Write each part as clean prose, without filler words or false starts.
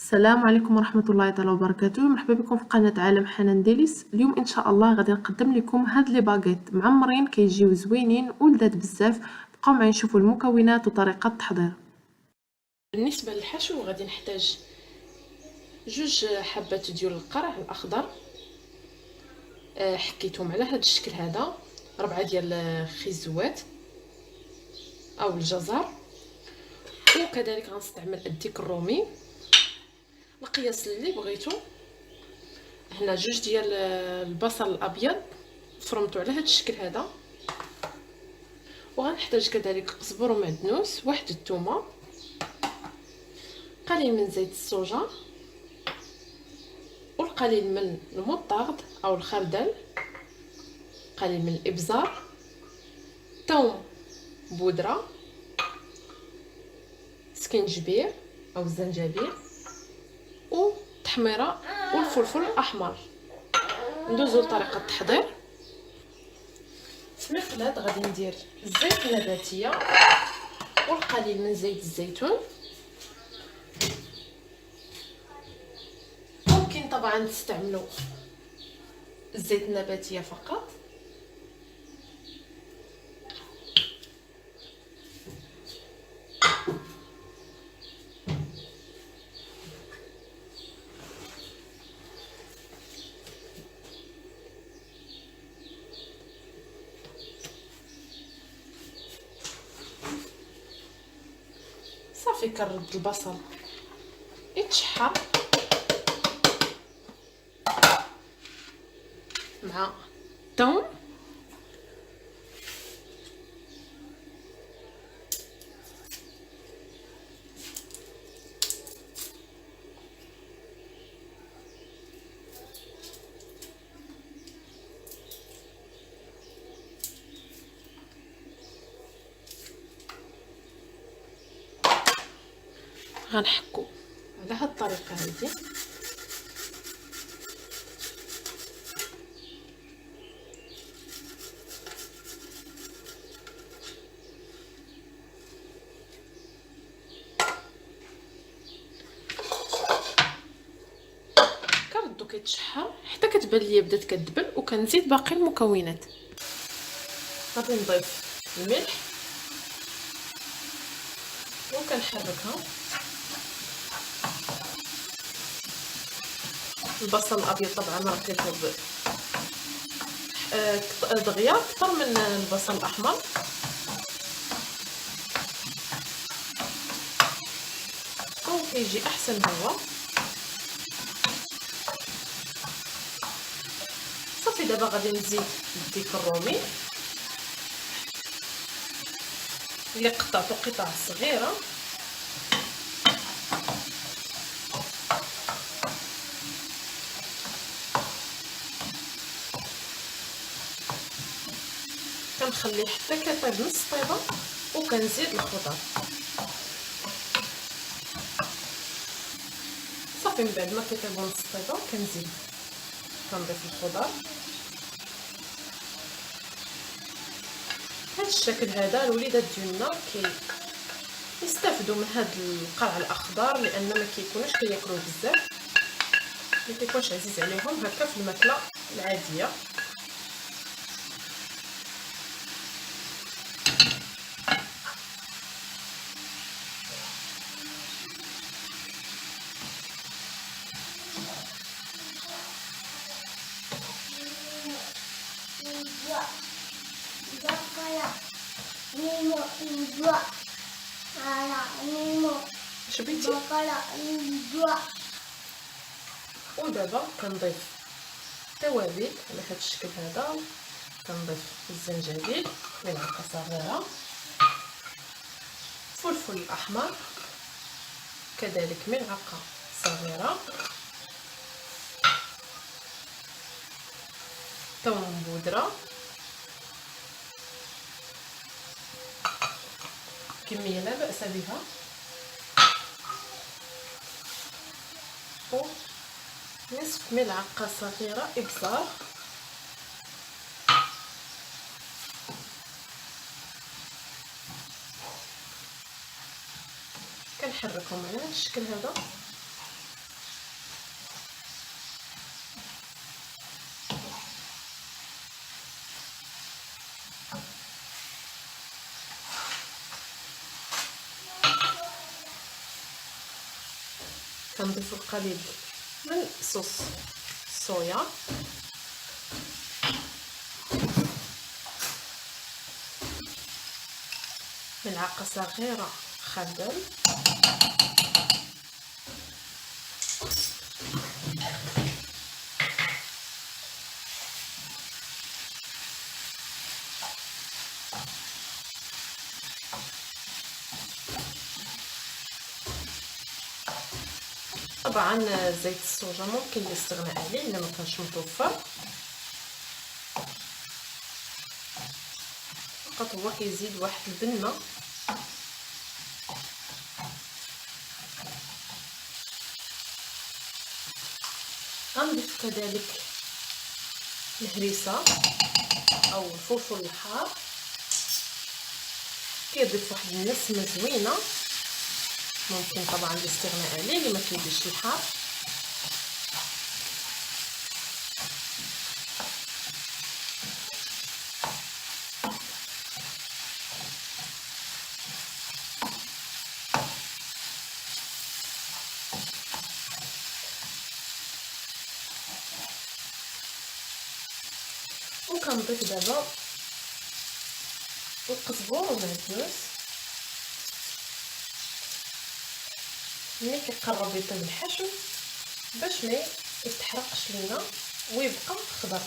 السلام عليكم ورحمة الله تعالى وبركاته. مرحبا بكم في قناة عالم حنان ديليس. اليوم ان شاء الله غادي نقدم لكم هاد لي باغيت معمرين كيجيو زوينين ولذاذ بزاف. بقاو معايا نشوفوا المكونات وطريقة التحضير. بالنسبه للحشو غادي نحتاج جوج حبات ديال القرع الاخضر، حكيتهم على هذا الشكل هذا، 4 ديال الخيزوات او الجزر، وكذلك غنستعمل الديك الرومي القياس اللي بغيتو. هنا جوج ديال البصل الابيض فرمته على هذا الشكل هذا، وغنحتاج كذلك قزبر ومعدنوس، واحد الثومه، قليل من زيت الصوجا، والقليل من المطارد او الخردل، قليل من الابزار، ثوم بودره، سكينجبير او الزنجبيل، والتحميره والفلفل الاحمر. ندوزو لطريقه التحضير. في مقلاة غادي ندير الزيت النباتيه والقليل من زيت الزيتون. ممكن طبعا تستعملوا الزيت النباتيه فقط. صافي كنرد البصل يتشحر مع الثوم، غنحكو على هاد الطريقه هذه. كنردو كيتشحر حتى كتبان ليا بدات كتدبل، وكنزيد باقي المكونات. غادي نضيف الملح وكنحركها. البصل الابيض طبعا رقيته دغيا اكثر من البصل الاحمر. كيجي احسن هو. صافي دابا غادي نزيد الديك الرومي اللي قطعته قطع صغيره، كنخليه حتى كيطيب نص طيبه، وكنزيد الخضر. صافي من بعد ما كيطيبوا نص طيبه كنضيف الخضر بهذا الشكل هذا. الوليدات ديالنا يستافدوا من هذا القرع الاخضر، لان ما كيكونوش كياكلوه بزاف، ما كيكونش عزيز عليهم هكا في الماكله العاديه. شبيتي؟ ودابا كنضيف التوابل على هذا الشكل هذا. كنضيف الزنجبيل ملعقه صغيره، الفلفل الاحمر كذلك ملعقه صغيره، ثوم بودره، كميه لا باس بها، ونصف ملعقه صغيره ابزار. كنحركهم على هذا الشكل هذا. كنضيف القليل من صوص الصويا، ملعقه صغيره خردل، طبعا زيت الصوجه ممكن الاستغناء عليه الا ما كانش متوفر، فقط هو كيزيد واحد البنه. غنضيف كذلك الهريسه او الفلفل الحار، كيضيف واحد النسمه زوينه، ممكن طبعا الاستغناء عليه اللي ما كيديرش الحار. وكنضيف دابا القزبور والمعدنوس. ملي كيقرب يطيب الحشو باش ما يتحرقش لينا ويبقى خضر.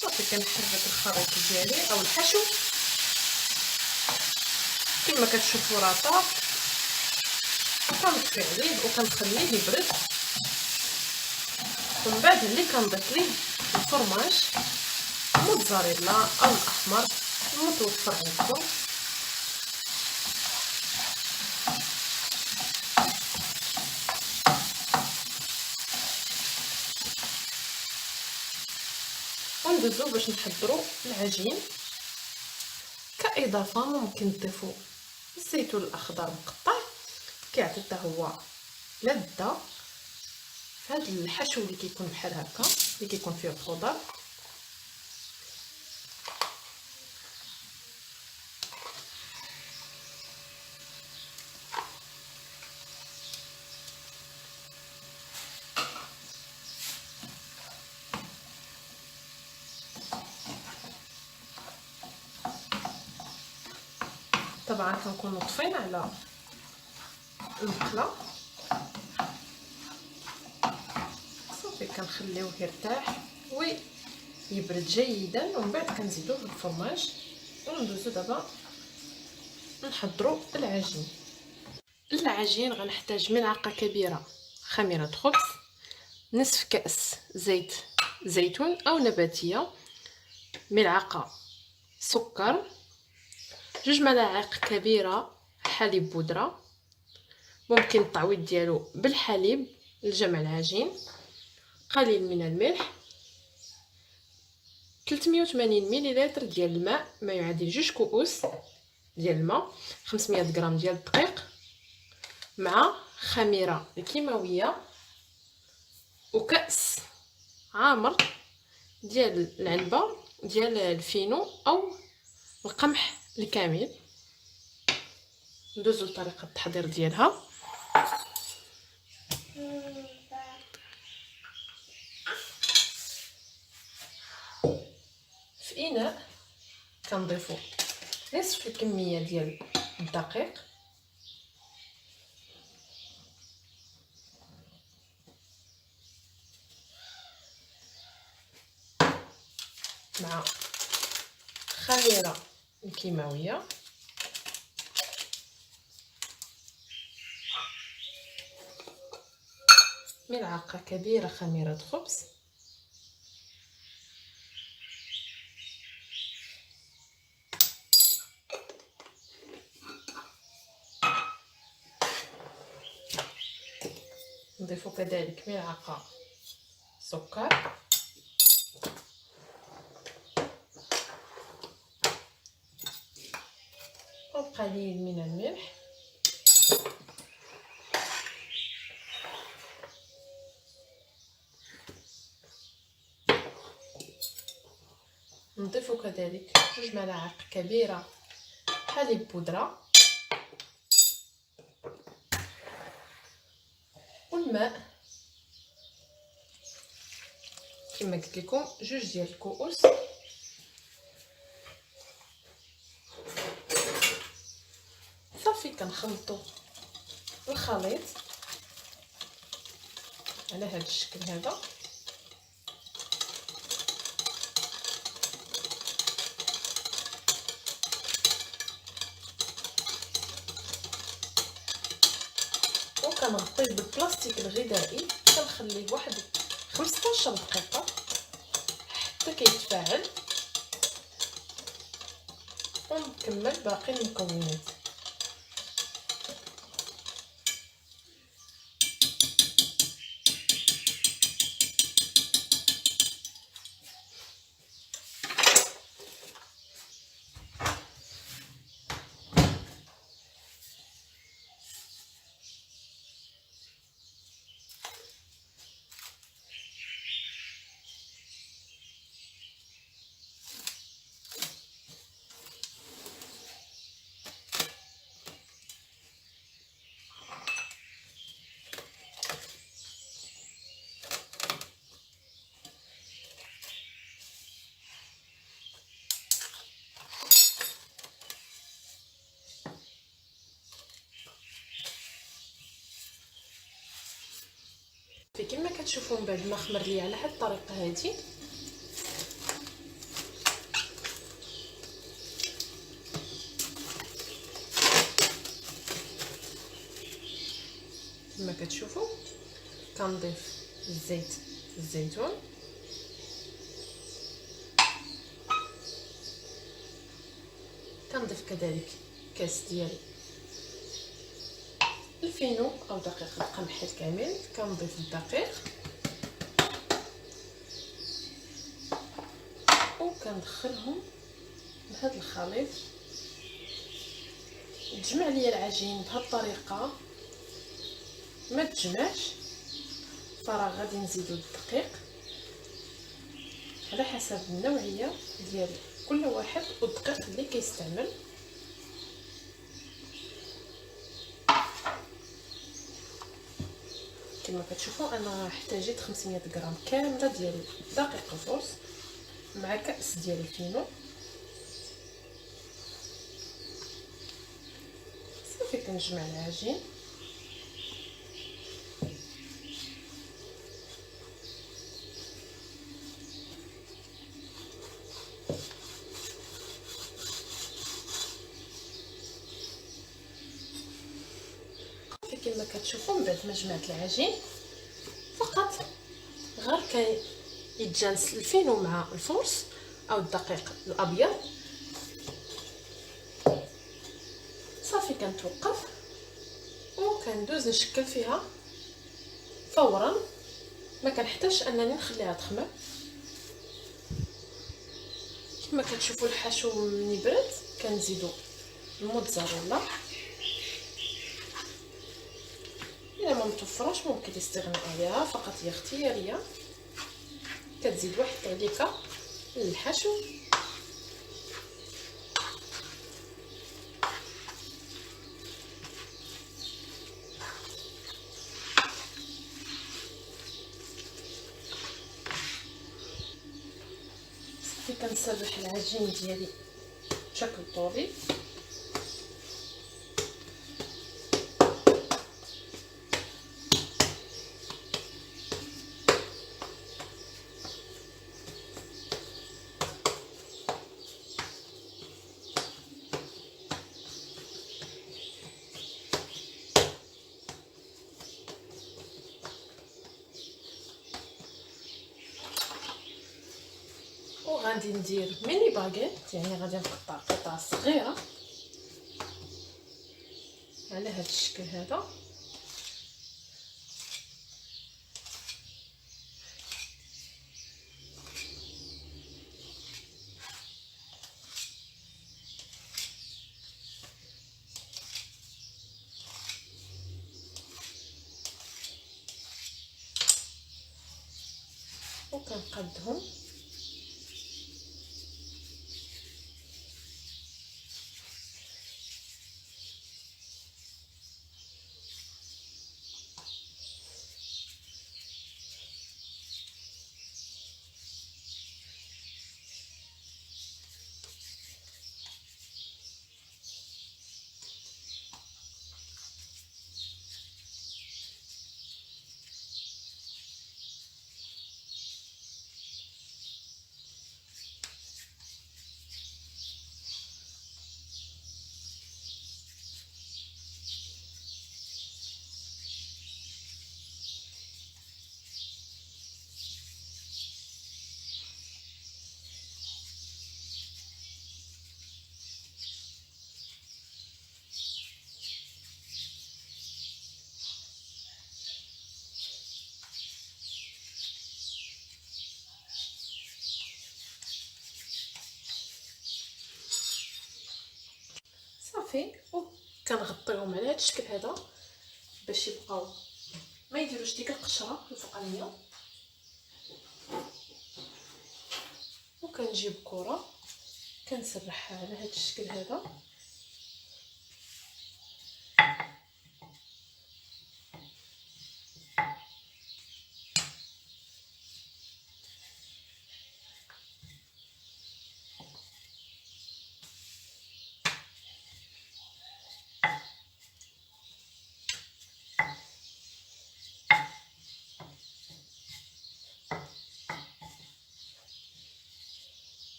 صافي كنحرك الخليط ديالي او الحشو كما كتشوفوا راه طاب، وكنطفي عليه وكنخليه يبرد. ومن بعد اللي كنضيف ليه الفرماج موتزاريلا او الاحمر المتوفر عندكم. وندوزو باش نحضروا العجين. كاضافه ممكن تضيفوا الزيتون الاخضر مقطع، كيعطي حتى هو لذه في هذا الحشو اللي كيكون بحال هكا، اللي كيكون فيه الخضر. طبعا كنكونوا طفينا على المقله، صافي كنخليوه يرتاح ويبرد جيدا، ومن بعد كنزيدوه بالفرماج. وندوزو دابا نحضروا العجين. العجين غنحتاج ملعقه كبيره خميره خبز، نصف كأس زيت زيتون او نباتيه، ملعقه سكر، 2 ملاعق كبيره حليب بودره، ممكن التعويض ديالو بالحليب لجمع العجين، قليل من الملح، 380 ملل ديال الماء ما يعادل 2 كؤوس ديال الماء، 500 غرام ديال الدقيق، مع خميره الكيماويه، وكأس عامر ديال العنبه ديال الفينو او القمح الكامل. ندوزو لطريقه التحضير ديالها. في اناء كنضيفو نصف الكميه ديال الدقيق، مع خميره الكيماويه، ملعقه كبيره خميره خبز، نضيف كذلك ملعقه سكر وقليل من الملح. نضيف كذلك 2 ملاعق كبيره حليب بودره والماء كما قلت لكم 2 ديال الكؤوس. صافي كنخلطوا الخليط على هذا الشكل هذا. وكنغطيه بالبلاستيك الغذائي، كنخليه واحد 15 دقيقه حتى كيتفاعل ونكمل باقي المكونات. كما كتشوفوا من بعد ما خمر لي على هذه الطريقه هذه كما كتشوفوا كنضيف زيت الزيتون كنضيف كذلك كاس ديال الفينو او دقيق القمح الكامل. كنضيف الدقيق وكندخلهم لهذا الخليط. تجمع لي العجين بهذه الطريقه، ما تجمعش فراه غادي نزيدو الدقيق على حسب النوعيه ديال كل واحد والدقيق اللي كيستعمل. كما كتشوفوا انا احتاجيت 500 غرام كامله ديال دقيق الفرص مع كأس ديال الفينو. صافي كنجمع العجين كما كتشوفوا. من بعد ما جمعت العجين فقط غير كيتجانس الفينو مع الفرص او الدقيق الابيض. صافي كنتوقف وكندوز نشكل فيها فورا، ما كنحتاجش انني نخليها تخمر. كما كتشوفوا الحشو ملي برد كنزيدو الموتزاريلا، الا ما متوفراش ممكن تستغنى عليها، فقط هي اختياريه. كتزيد واحد التعليكه للحشو صافي. كنسرح العجين ديالي بشكل طولي وغادي ندير ميني باغيت، يعني غادي نقطع قطع صغيره على هذا الشكل هذا. وكنقادهم. صافي، وكنغطيهم على هذا الشكل هذا باش يبقاو ما يديروش ديك القشره الفوقانيه. وكنجيب كره كنسرحها على هذا الشكل هذا.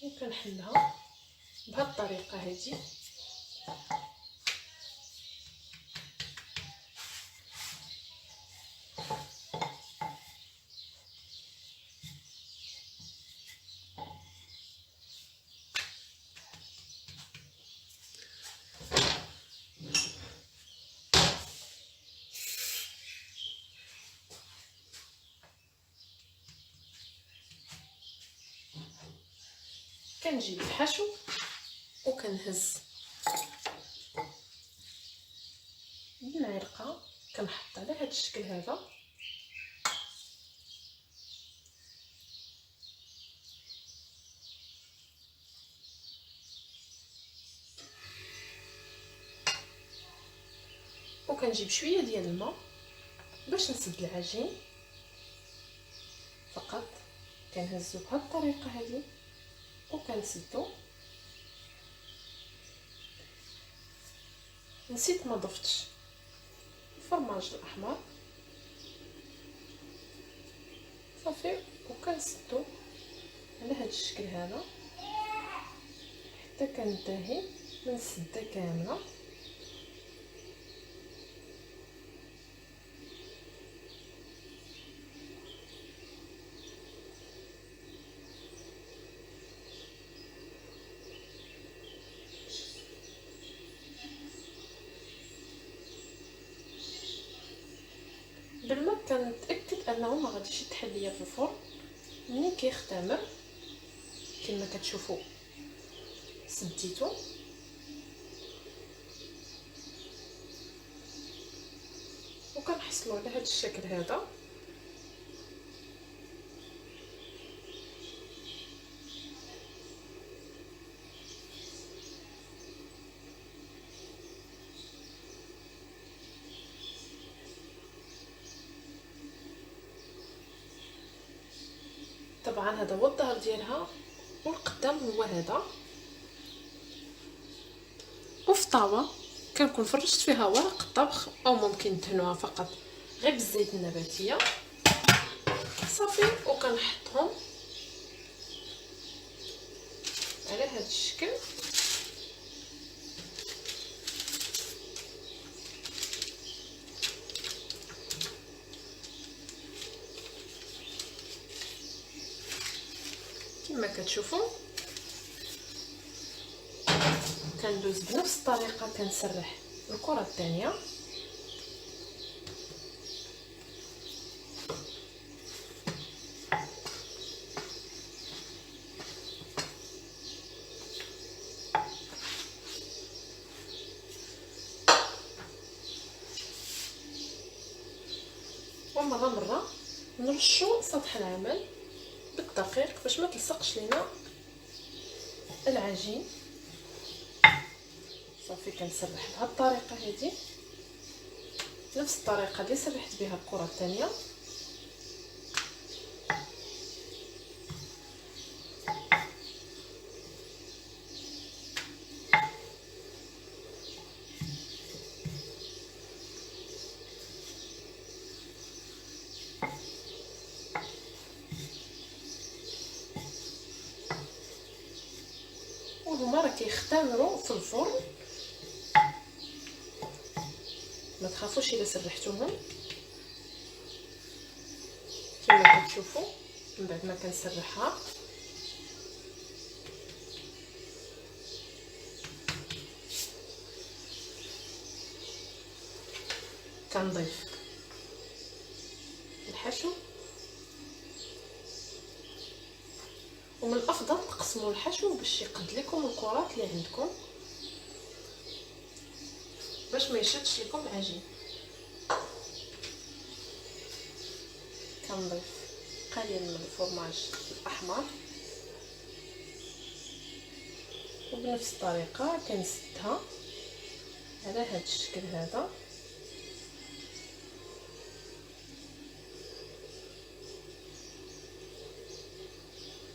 وكنحلها بهذه الطريقه هذه. كنجيب الحشو وكنهز بالمعلقه، كنحط على هذا الشكل هذا. وكنجيب شويه ديال الماء باش نسد العجين فقط. كنهزو بهذه الطريقه هذه وكنسدو. نسيت ما ضفتش الفرماج الاحمر. صافي، وكنسدو على هذا الشكل هذا حتى كننتهي من السده كامله. بالما كنتاكد انه ما غاديش يتحل ليا في الفرن. ملي كيختمر كما كتشوفوا سديتو، وكنحصلوا على هذا الشكل هذا. طبعا هذا هو الظهر ديالها، والقدام هو هذا. وفي طاوه كنكون فرشت فيها ورق الطبخ، او ممكن تدهنوها فقط غير بالزيت النباتيه. صافي، وكنحطهم على هذا الشكل. كما كتشوفوا كندوز بنفس الطريقه، كنسرح الكره الثانيه. ومره ونرشوا سطح العمل بالدقيق باش ما تلصقش لينا العجين. صافي كنسرح بهذه الطريقه هذه، نفس الطريقه اللي سرحت بها الكره الثانيه. وهما راه كيختمروا في الفرن، ما تخافوش الا سرحتوهم كما كتشوفوا. من بعد ما كنسرحها كنضيف الحشو، ومن الافضل تقسموا الحشو باش يقد لكم الكرات اللي عندكم باش ما يشدش لكم العجين. كنضيف قليل من الفرماج الاحمر، وبنفس الطريقه كنسدها على هذا الشكل هذا.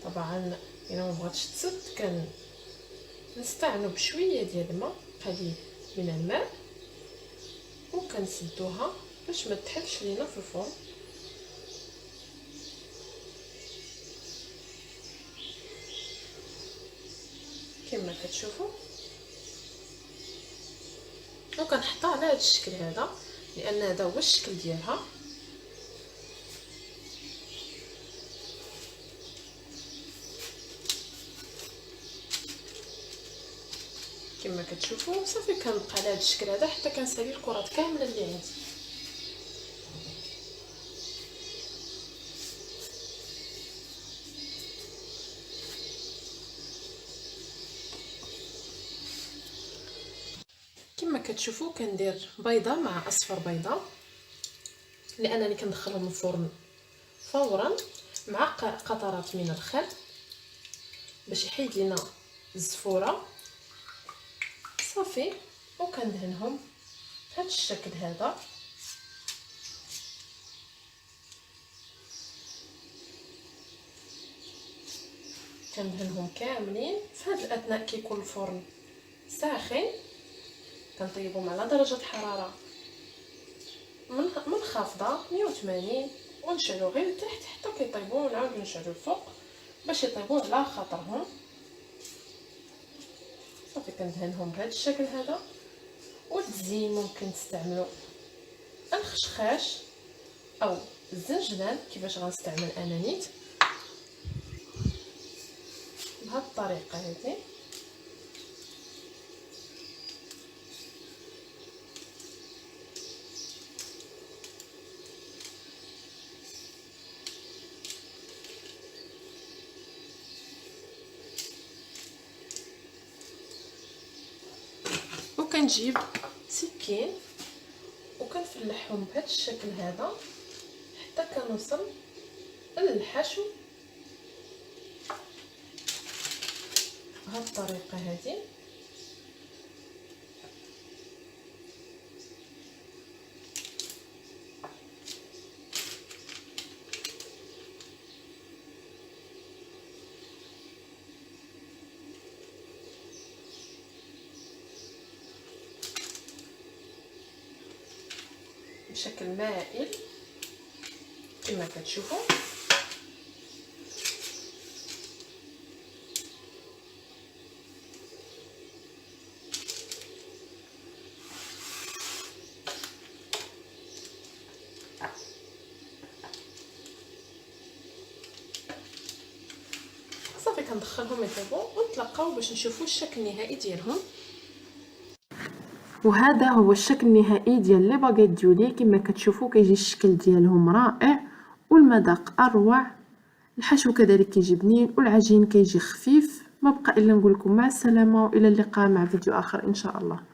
طبعا الا ما بغاتش تسد كنستعنوا بشويه ديال الماء قليل من الماء وكنسدوها باش ما تحلش لينا في الفرن. كما كتشوفوا وكنحطها على هذا الشكل هذا لان هذا هو الشكل ديالها. كما كتشوفوا صافي كنبقى على هذا الشكل هذا حتى كنسالي الكرات كامله اللي عندي. كما كتشوفوا كندير بيضه مع اصفر بيضه لانني كندخلهم الفرن فورا مع قطرات من الخل باش يحيد لنا الزفوره. صافي وكندهنهم بهذا الشكل هذا. كندهنهم كاملين. في هذا الاثناء كيكون الفرن ساخن كنطيبهم على درجه حراره منخفضه 180 ونشعلو غير لتحت حتى كيطيبوا ونعاودو نشعلو الفوق باش يطيبوا على خاطرهم. صافي كندهنهم بهذا الشكل هذا. والتزيين ممكن تستعملوا الخشخاش او الزنجبان كيفاش غنستعمل انا نيت بهذه الطريقه هذه. وكنجيب سكين وكنفلحهم بهذا الشكل هذا حتى كنوصل للحشو بهذه الطريقه هذه. بشكل مائل كما كتشوفوا. صافي كندخلهم يطيبوا ونتلاقاو باش نشوفوا الشكل النهائي ديالهم. وهذا هو الشكل النهائي ديال لي باغيت ديالي. كما كتشوفوا كيجي الشكل ديالهم رائع والمذاق اروع. الحشو كذلك كيجي بنين والعجين كيجي خفيف. ما بقى الا نقول لكم مع السلامه والى اللقاء مع فيديو اخر ان شاء الله.